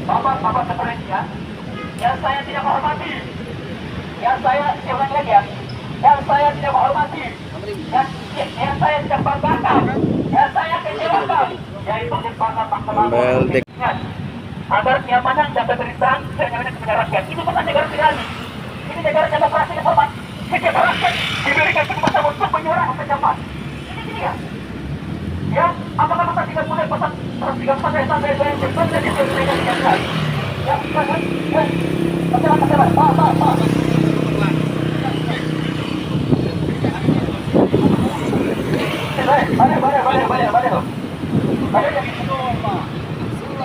Bapak-bapak sebenarnya yang saya tidak menghormati, yang saya ulangi lagi ya, yang saya tidak menghormati, yang saya tidak banggakan, yang saya kecewakan, yaitu di Mahkamah Agung. Agar keamanan dan pemerintahan sejalan kepada rakyat. Itu bukan negara tirani. Ini negara demokrasi yang hormat. Setiap rakyat diberikan kesempatan untuk menyuarakan pendapat. Ini dia. Ya, apakah pasal 30 pasal 134 ayat 1 ayat 2 yang berbeda di Undang-Undang Dasar? Ya, silakan. Ya. Masalah. Pak.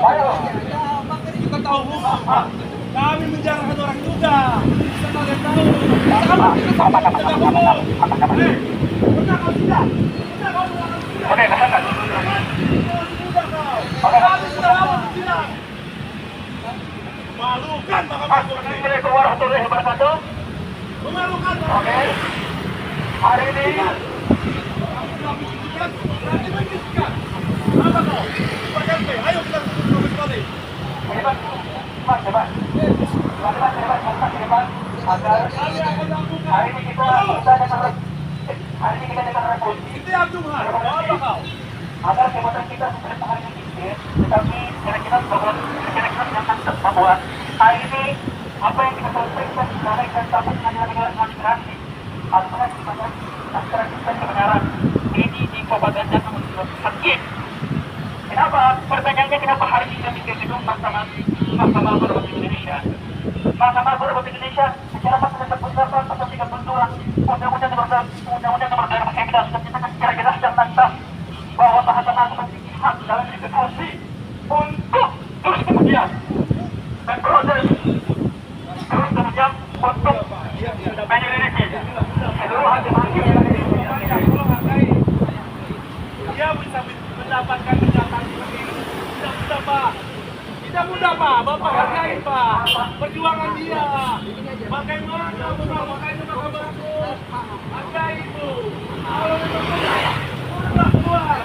Boleh. Kita tahu hukum. Kami menjarahkan orang juga. Kita kalian tahu. Pernah kau tidak? Oke, katakan. Kami sudah lama tidak. Memalukan Mahkamah Agung. Assalamualaikum warahmatullahi wabarakatuh. Memalukan. Oke. Hari ini Berarti mengiskan. Apa kau? Pak ayo kita tutup kembali. Cepat. Agar hari ini kita dengan revolusi. Setiap Jumat, apa kau? Agar jabatan kita sebenarnya hari ini sedikit, tetapi kira-kira bahwa hari ini apa yang kita sampaikan sebagai dan dapat pengadilan administrasi adalah sebagai aspirasi dan kebenaran ini dipropagandakan menurut hakim. Kenapa? Pertanyaannya kenapa hari ini kami ke gedung Mahkamah Agung Indonesia? Mahkamah Agung Indonesia secara pasal 48 pasal 32 Undang-Undang Nomor 2019 menyatakan secara jelas dan lantang bahwa Mahkamah Agung memiliki hak dalam institusi untuk terus kemudian dan proses terus kemudian untuk menyelidiki seluruh hakim-hakim yang ada di Indonesia. Dia bisa mendapatkan pernyataan seperti ini. Tidak mudah Pak. Bapak hargai Pak. Perjuangan dia. Bagaimana makanya Mahkamah Agung hargai itu. Kalau memang keluar.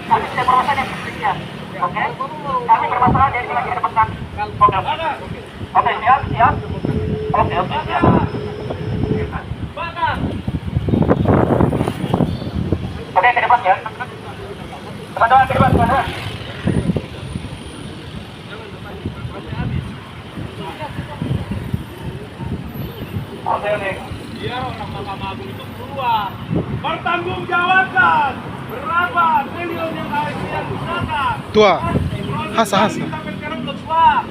Kami tidak bermasalah yang demikian, oke? Kami bermasalah dari yang didapatkan. Oke, siap. Oke, siap. Oke, ke depan ya. Teman-teman ke depan, teman-teman. Oke. Biar orang Mahkamah Agung itu keluar. Pertanggungjawabkan berapa triliun yang harus dia gunakan. Tua, hasa. Sampai sekarang belum keluar.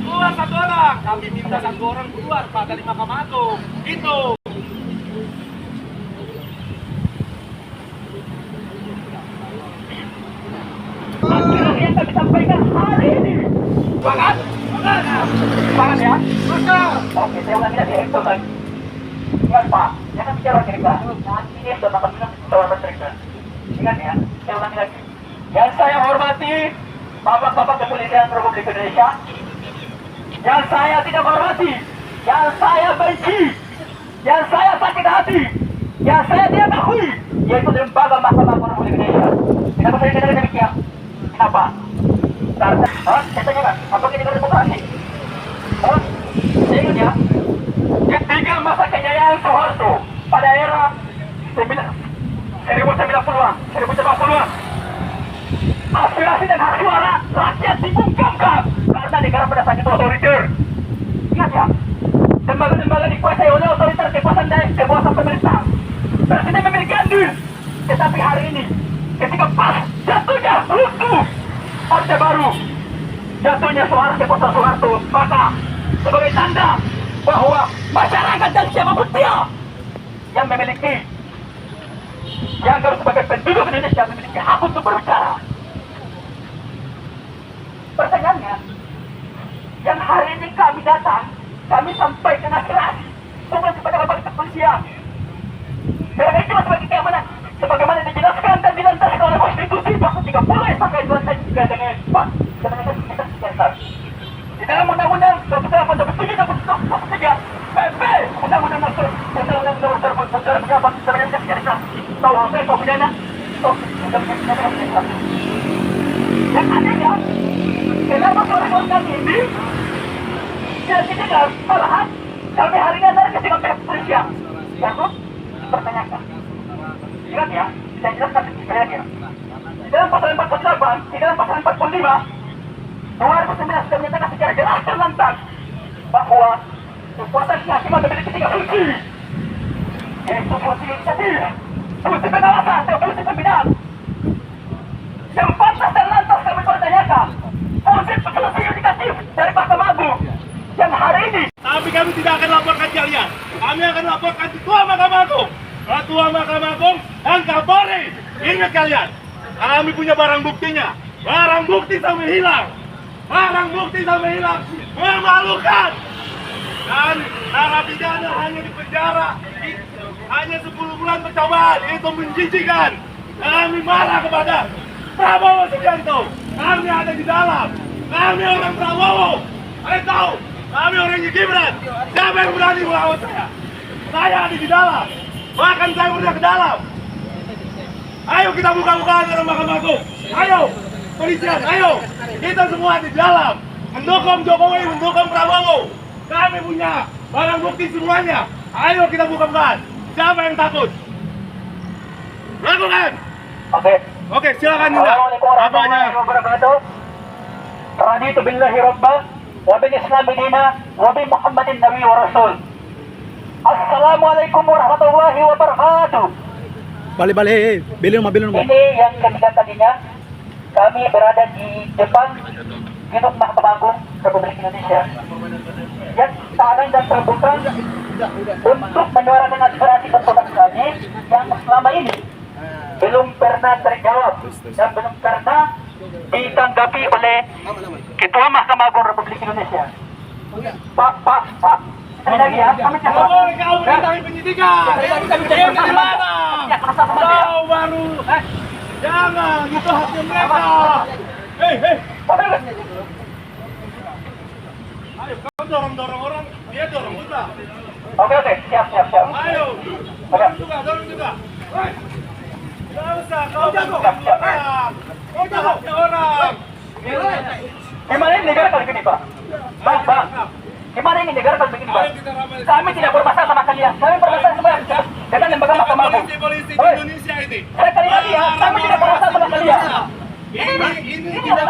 Keluar satu orang. Kami minta satu orang keluar Pak dari Mahkamah Agung. Itu. Yang kami sampaikan hari ini. Semangat ya. Oke, saya ulangi lagi. Ingat Pak, jangan bicara cerita. Nanti dia sudah makan minum setelah cerita. Ingat ya, saya ulangi lagi. Yang saya hormati Bapak-bapak Kepolisian Republik Indonesia, yang saya tidak hormati, yang saya benci, yang saya sakit hati, yang saya tidak akui, yaitu lembaga Mahkamah Agung Republik Indonesia. Kenapa saya tidak demikian? Kenapa? Karena, saya tanyakan, apakah ini demokrasi? Saya ingat ya, ketika masa kejayaan Soeharto pada era 1990-an, 1970-an, aspirasi dan hak suara rakyat dibungkamkan karena negara pada saat itu otoriter. Ingat ya, lembaga-lembaga dikuasai oleh otoriter, kekuasaan pemerintah. Presiden memiliki andil, tetapi hari ini ketika pas jatuhnya runtuh Orde Baru, jatuhnya Soeharto, maka sebagai tanda bahwa masyarakat dan siapapun dia yang memiliki, yang harus sebagai penduduk Indonesia memiliki hak untuk berbicara. Pertanyaannya, yang hari ini kami datang, kami sampaikan aspirasi bukan kepada bapak kepolisian. Karena itu sebagai keamanan, sebagaimana dijelaskan dan dilantarkan oleh konstitusi pasal 30 ayat 1 ayat 2 dan juga dengan Pak, di dalam undang-undang 28 dan 7 dan 23 undang-undang nomor berapa sebenarnya tidak tahu apa itu pidana. Dan adanya, kenapa orang kami ini jadi tidak malahan sampai hari ini ada ketika pihak kepolisian yang dipertanyakan. Ingat ya, saya jelaskan sekali lagi. Di dalam pasal 48, di dalam pasal 45, 2019 sudah menyatakan secara jelas dan lantang bahwa kekuatan kehakiman memiliki 3 fungsi, yaitu fungsi inisiatif, fungsi pengawasan, dan fungsi pembinaan. Yang pantas dan lantas kami pertanyakan, fungsi yudikatif dari Mahkamah Agung yang hari ini. Tapi kami tidak akan laporkan kalian. Kami akan laporkan Ketua Mahkamah Agung, Ketua Mahkamah Agung, dan Kapolri. Ingat kalian, kami punya barang buktinya. Barang bukti sampai hilang. Barang bukti sampai hilang. Memalukan. Dan narapidana hanya di penjara hanya 10 bulan percobaan. Itu menjijikan. Kami marah kepada Prabowo Subianto. Kami ada di dalam. Kami orang Prabowo. Kalian tahu, kami orangnya Gibran. Siapa yang berani melawan saya? Saya ada di dalam. Bahkan saya udah ke dalam. Ayo kita buka-bukaan dalam Mahkamah Agung. Ayo, polisian, ayo. Kita semua di dalam. Mendukung Jokowi, mendukung Prabowo. Kami punya barang bukti semuanya. Ayo kita buka-bukaan. Siapa yang takut? Lakukan. Oke, silakan Ninda. Assalamualaikum warahmatullahi wabarakatuh. Raditu billahi rabbah wa bil Islam dina wa bi Muhammadin nabi wa rasul. Assalamualaikum warahmatullahi wabarakatuh. Balik-balik, bilin rumah. Ini yang ketiga tadinya kami berada di depan gedung Mahkamah Agung Republik Indonesia yang tahanan dan terbuka untuk menyuarakan aspirasi tuntutan kami yang selama ini belum pernah terjawab dan belum pernah ditanggapi oleh Ketua Mahkamah Agung Republik Indonesia. Pak. Sekali lagi ya, kami Tidak boleh kau merintangi penyidikan. Ini dilarang. Kau baru. Jangan, itu haknya mereka. Hei. Ayo, kau dorong orang. Dia dorong kita. Oke, siap. Ayo, dorong juga. Hei. Tidak usah, kau jago. Kau haknya orang. Gimana ini negara kalau begini, Pak? Bang. Gimana ini negara kalau begini, Pak? Kami tidak bermasalah sama kalian. Kami bermasalah sama dengan lembaga Mahkamah Agung. Polisi di Indonesia ini. Sekali lagi ya, kami tidak bermasalah sama kalian. Ini tidak